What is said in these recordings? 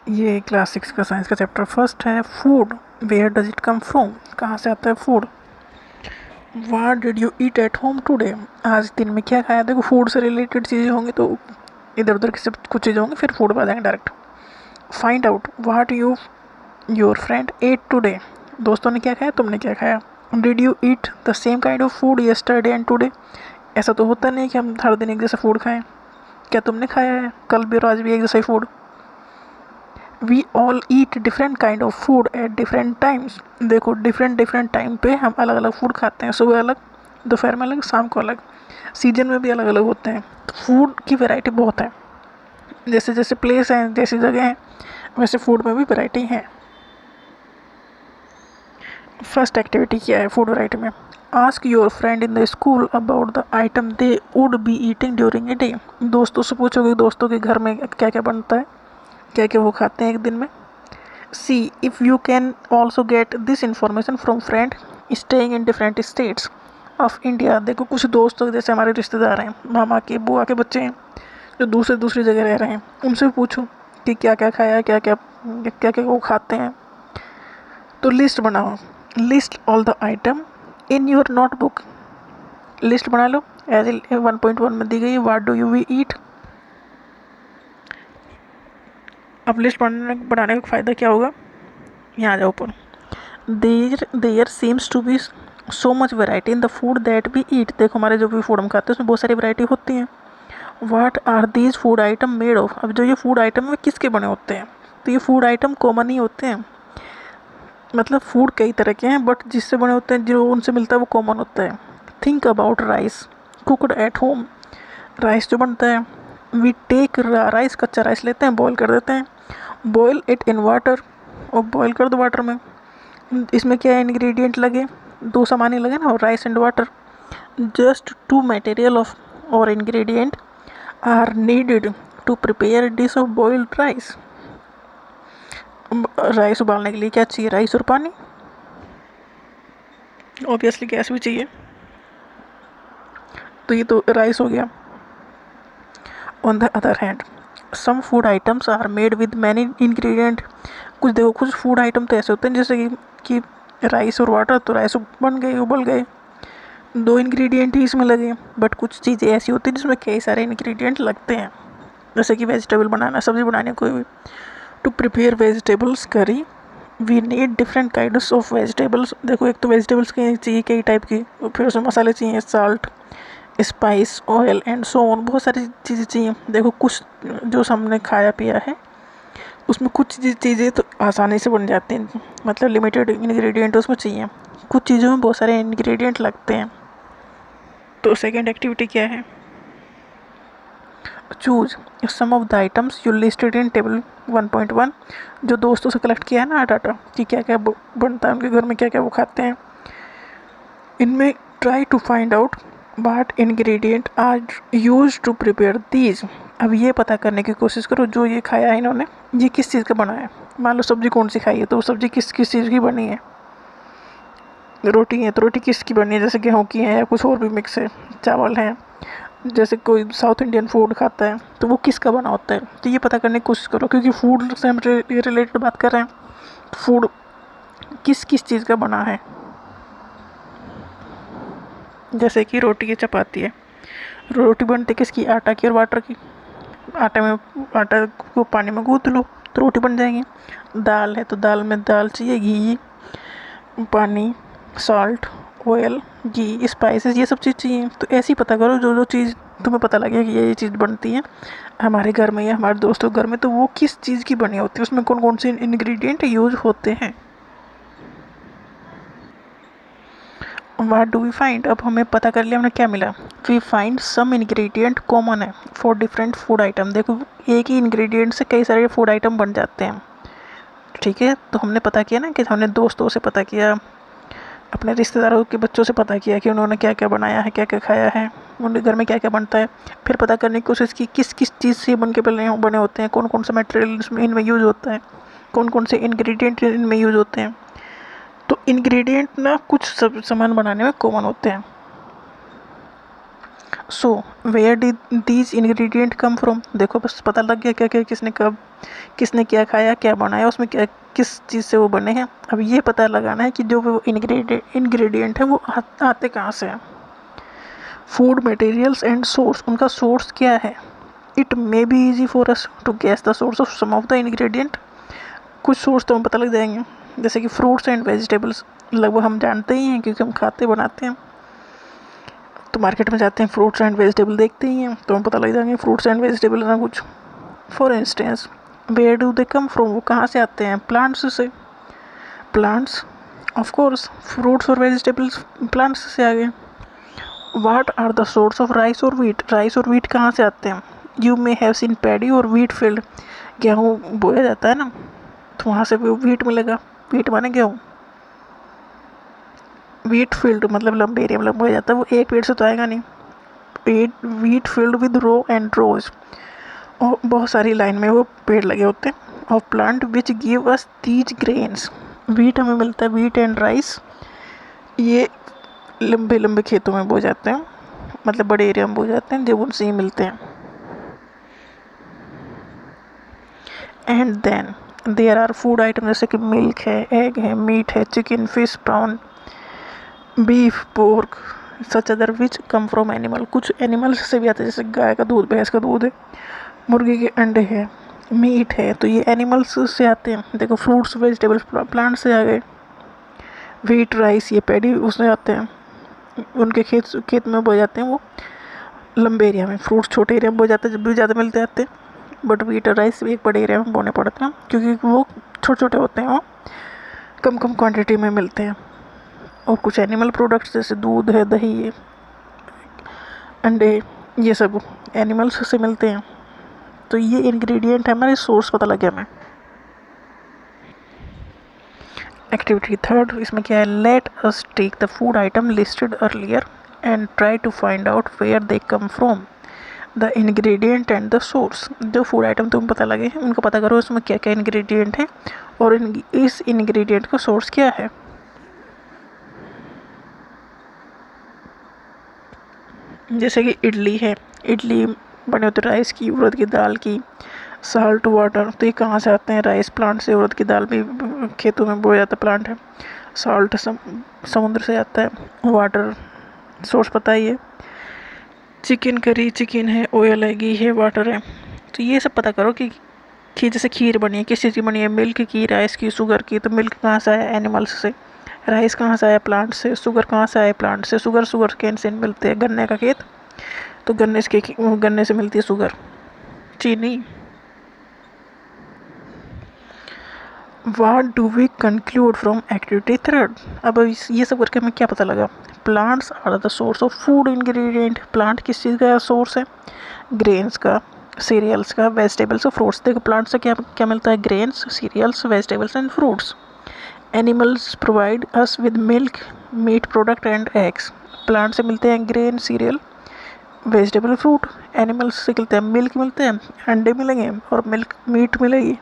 ये क्लास 6 का साइंस का चैप्टर फर्स्ट है, food. Where does it come from, कहाँ से आता है food. What did you eat at home today, आज दिन में क्या खाया। देखो फूड से रिलेटेड चीज़ें होंगी तो इधर उधर की सब कुछ चीज़ें होंगी, फिर फूड पे आ जाएंगे direct. Find out what you your friend at today, दोस्तों ने क्या खाया, तुमने क्या खाया। Did you eat the same kind of food yesterday and today, ऐसा तो होता नहीं कि हम हर दिन एक जैसा फूड खाएं। क्या तुमने खाया है कल भी और आज भी एक जैसा ही food. We all eat different kind of food at different times, देखो डिफरेंट डिफरेंट टाइम पे हम अलग अलग फूड खाते हैं, सुबह अलग, दोपहर में अलग, शाम को अलग, सीजन में भी अलग अलग होते हैं। तो फूड की वैरायटी बहुत है, जैसे जैसे प्लेस हैं जैसी जगह हैं वैसे फूड में भी वैरायटी है। फर्स्ट एक्टिविटी क्या है फूड वैरायटी में। Ask your friend in the school about the item they would be eating during a day, दोस्तों से पूछोगे दोस्तों के घर में क्या क्या बनता है, क्या क्या वो खाते हैं एक दिन में। सी if you can also get this information from friend staying in different states of India, देखो कुछ दोस्त जैसे हमारे रिश्तेदार हैं, मामा के बुआ के बच्चे हैं जो दूसरे दूसरी जगह रह रहे हैं, उनसे पूछो कि क्या क्या खाया, क्या क्या क्या क्या वो खाते हैं। तो लिस्ट बनाओ, list all the item in your notebook, list बना लो एज 1.1 में दी गई है, what do you we eat. अब लिस्ट बनाने का फ़ायदा क्या होगा, यहाँ आ जाओ ऊपर। There seems to be so much variety in the food that we eat, देखो हमारे जो भी फूड हम खाते हैं उसमें बहुत सारी वैरायटी होती हैं। What are these food item made of, अब जो ये फूड आइटम है किसके बने होते हैं, तो ये फूड आइटम कॉमन ही होते हैं, मतलब फूड कई तरह के हैं बट जिससे बने होते हैं जो उनसे मिलता है वो कॉमन होता है। Think about rice cooked at home, rice जो बनता है, वी टेक राइस, कच्चा राइस लेते हैं, बॉयल कर देते हैं, बॉयल इट इन वाटर, और बॉयल कर दो वाटर में। इसमें क्या इंग्रेडिएंट लगे, दो सामान ही लगे ना, rice and water. Just two material of और ingredient are needed to prepare dish of boiled rice, rice उबालने के लिए क्या चाहिए, राइस और पानी, ऑब्वियसली गैस भी चाहिए, तो ये तो राइस हो गया। On the other hand some food items are made with many ingredient, कुछ देखो कुछ फूड आइटम तो ऐसे होते हैं जैसे कि राइस और वाटर, तो राइस बन गए, उबल गए, दो इंग्रेडिएंट ही इसमें लगे। बट कुछ चीज़ें ऐसी होती हैं जिसमें कई सारे इंग्रेडिएंट लगते हैं, जैसे कि वेजिटेबल बनाना, सब्ज़ी बनाने कोई भी। To prepare vegetables curry we need different kinds of vegetables, देखो एक तो वेजिटेबल्स के चाहिए कई टाइप की, फिर उसमें मसाले चाहिए, salt, spice, oil and so on, बहुत सारी चीज़ें चाहिए। देखो कुछ जो हमने खाया पिया है उसमें कुछ चीज़ें तो आसानी से बन जाती हैं, मतलब लिमिटेड इंग्रेडिएंट उसमें चाहिए, कुछ चीज़ों में बहुत सारे इंग्रेडिएंट लगते हैं। तो सेकेंड एक्टिविटी क्या है, choose some of the items you listed in table 1.1, जो दोस्तों से कलेक्ट किया है ना डाटा कि क्या क्या बनता है उनके घर में, क्या क्या वो खाते हैं। इनमें try to find out what ingredient are used to prepare these, अब ये पता करने की कोशिश करो जो ये खाया है इन्होंने ये किस चीज़ का बना है। मान लो सब्जी कौन सी खाई है तो वो सब्जी किस किस चीज़ की बनी है, रोटी है तो रोटी किसकी बनी है, जैसे गेहूँ की है या कुछ और भी मिक्स है, चावल है, जैसे कोई साउथ इंडियन फूड खाता है तो वो किसका बना होता है, तो ये पता करने की कोशिश करो क्योंकि फूड से हम रिलेटेड बात कर रहे हैं, फूड किस किस चीज़ का बना है। जैसे कि रोटी की, चपाती है, रोटी बनती किसकी, आटा की और वाटर की, आटा को पानी में गूँथ लो तो रोटी बन जाएगी। दाल है तो दाल में दाल चाहिए, घी, पानी, सॉल्ट, ऑयल, घी, स्पाइसेस, ये सब चीज़ चाहिए। तो ऐसे ही पता करो जो जो चीज़ तुम्हें पता लगे कि ये चीज़ बनती है हमारे घर में या हमारे दोस्तों के घर में, तो वो किस चीज़ की बनी होती है, उसमें कौन कौन से इंग्रेडिएंट यूज होते हैं। व्हाट डू वी फाइंड, अब हमें पता कर लिया हमने क्या मिला। We find some ingredient common है फॉर डिफरेंट फूड आइटम, देखो एक ही इंग्रेडिएंट से कई सारे फूड आइटम बन जाते हैं। ठीक है, तो हमने पता किया ना कि हमने दोस्तों से पता किया, अपने रिश्तेदारों के बच्चों से पता किया कि उन्होंने क्या क्या बनाया है, क्या क्या खाया है, उनके घर में क्या क्या बनता है। फिर पता करने की कोशिश की किस किस चीज़ से बन के बने होते हैं, कौन कौन सा मटेरियल इसमें इनमें यूज़ होता है, कौन कौन से इंग्रेडिएंट इनमें यूज़ होते हैं। तो इंग्रेडिएंट ना कुछ सब सामान बनाने में कॉमन होते हैं। So where did these ingredient come from, देखो बस पता लग गया क्या क्या किसने कब किसने क्या खाया क्या बनाया, उसमें क्या किस चीज़ से वो बने हैं। अब ये पता लगाना है कि जो वो इंग्रेडिएंट है वो आते कहाँ से हैं। फूड मटेरियल्स एंड सोर्स, उनका सोर्स क्या है। It may be easy for us to guess the source of some of the ingredient, कुछ सोर्स तो हम पता लग जाएंगे, जैसे कि फ्रूट्स एंड वेजिटेबल्स लगभग हम जानते ही हैं क्योंकि हम खाते बनाते हैं। तो मार्केट में जाते हैं फ्रूट्स एंड वेजिटेबल देखते ही हैं तो हम पता लग जाएंगे फ्रूट्स एंड वेजिटेबल ना कुछ। For instance where do they come from, वो कहाँ से आते हैं, प्लांट्स से। प्लांट्स ऑफ कोर्स फ्रूट्स और वेजिटेबल्स प्लांट्स से आ गए। What are the source of rice और वीट, राइस और वीट कहाँ से आते हैं। You may have seen paddy और वीट फील्ड, गेहूँ बोया जाता है ना तो वहाँ से वीट मिलेगा, वीट माने गेहूँ। वीट फील्ड मतलब लंबे एरिया में लंबा हो जाता है, वो एक पेड़ से तो आएगा नहीं। Wheat field with row and rows, और बहुत सारी लाइन में वो पेड़ लगे होते हैं। Of plant which give us these grains, wheat हमें मिलता है, वीट एंड राइस ये लंबे लंबे खेतों में बो जाते हैं, मतलब बड़े एरिया में बो जाते हैं जब उनसे ही मिलते हैं। And then there are food item जैसे कि मिल्क है, एग है, मीट है, chicken, fish, prawn, beef, pork, such other which come from animal, कुछ एनिमल्स से भी आते हैं जैसे गाय का दूध, भैंस का दूध है, मुर्गी के अंडे हैं, मीट है, तो ये एनिमल्स से आते हैं। देखो फ्रूट्स वेजिटेबल्स प्लांट से आ गए। व्हीट राइस ये पैडी उसमें आते हैं, उनके खेत में बो जाते हैं वो लंबे एरिया में। फ्रूट्स छोटे एरिया में बो जाते हैं जब भी ज़्यादा मिलते आते हैं, बट व्हीट और राइस भी एक बड़े एरिया में बोने पड़ते हैं क्योंकि वो छोटे छोटे होते हैं, वो कम कम क्वांटिटी में मिलते हैं। और कुछ एनिमल प्रोडक्ट्स जैसे दूध है, दही है, अंडे, ये सब एनिमल्स से मिलते हैं। तो ये इंग्रेडिएंट है, हमारे सोर्स पता लग गया हमें। एक्टिविटी थर्ड, इसमें क्या है, let us take the food item listed earlier and try to find out where they come from, the ingredient and the source. जो फूड आइटम तुम्हें पता लगे हैं उनका पता करो इसमें क्या क्या इंग्रेडिएंट है और इस इंग्रेडिएंट का सोर्स क्या है। जैसे कि इडली है, इडली बने होते राइस की, उड़द की दाल की, साल्ट वाटर, तो ये कहाँ से आते हैं, राइस प्लांट से, उड़द की दाल भी खेतों में बोया जाता प्लांट है, साल्ट समुद्र से आता है, वाटर सोर्स पता ही है, चिकन करी चिकन है, ऑयल है, घी है, वाटर है। तो ये सब पता करो कि जैसे खीर बनी है किस चीज़ की बनी है, मिल्क की, राइस की, शुगर की, तो मिल्क कहाँ से आया, एनिमल्स से। राइस कहाँ से आया, प्लांट से। शुगर कहाँ से आया, प्लांट से। शुगर कैन से मिलते हैं, गन्ने का खेत, तो गन्ने से मिलती है शुगर। चीनी। What do we conclude from activity third, अब ये सब करके हमें क्या पता लगा, plants are the source of food ingredient, plant किस चीज़ का सोर्स है, ग्रेन्स का, सीरियल्स का, वेजिटेबल्स और फ्रूट्स। देखो प्लांट से क्या क्या मिलता है, grains, cereals, vegetables and fruits. Animals provide us with milk, meat product and eggs, plant से मिलते हैं grain, cereal, vegetable, fruit. Animals से मिलते हैं मिल्क, मिलते हैं अंडे मिलेंगे और मिल्क मीट मिलेगी।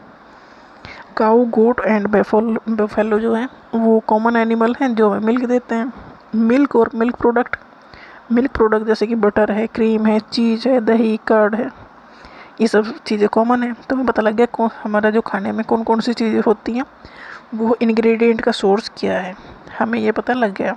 काऊ, गोट एंड बेफेलो जो है वो कॉमन एनिमल हैं जो हमें मिल्क देते हैं। मिल्क और मिल्क प्रोडक्ट जैसे कि बटर है, क्रीम है, चीज़ है, दही, कर्ड है, ये सब चीज़ें कॉमन है। तो हमें पता लग गया हमारा जो खाने में कौन कौन सी चीज़ें होती हैं, वो इंग्रेडिएंट का सोर्स क्या है, हमें ये पता लग गया।